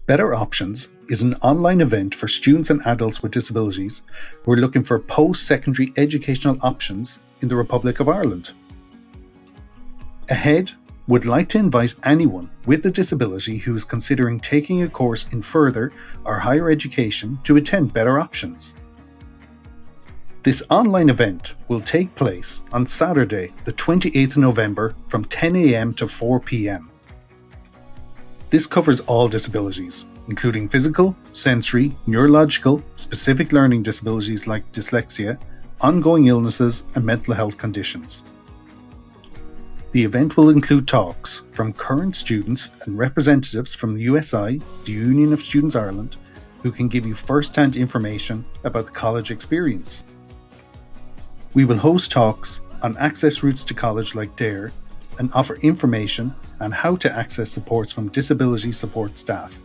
Better Options is an online event for students and adults with disabilities who are looking for post-secondary educational options in the Republic of Ireland. AHEAD would like to invite anyone with a disability who is considering taking a course in further or higher education to attend Better Options. This online event will take place on Saturday, the 28th of November from 10 a.m. to 4 p.m. This covers all disabilities, including physical, sensory, neurological, specific learning disabilities like dyslexia, ongoing illnesses, and mental health conditions. The event will include talks from current students and representatives from the USI, the Union of Students Ireland, who can give you first-hand information about the college experience. We will host talks on access routes to college like DARE and offer information on how to access supports from disability support staff.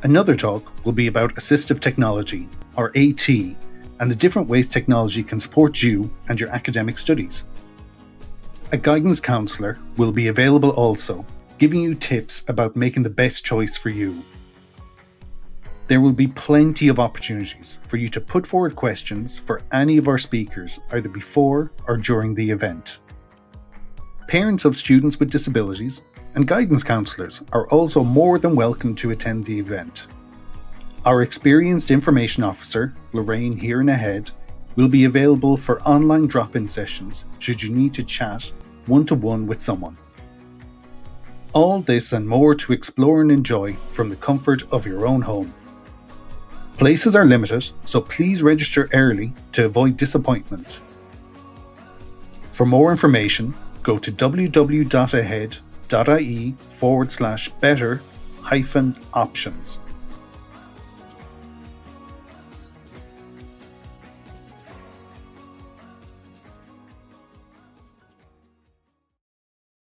Another talk will be about assistive technology, or AT, and the different ways technology can support you and your academic studies. A guidance counsellor will be available also, giving you tips about making the best choice for you. There will be plenty of opportunities for you to put forward questions for any of our speakers either before or during the event. Parents of students with disabilities and guidance counsellors are also more than welcome to attend the event. Our experienced information officer, Lorraine here in AHEAD, will be available for online drop-in sessions should you need to chat one-to-one with someone. All this and more to explore and enjoy from the comfort of your own home. Places are limited, so please register early to avoid disappointment. For more information, go to www.ahead.ie/better-options.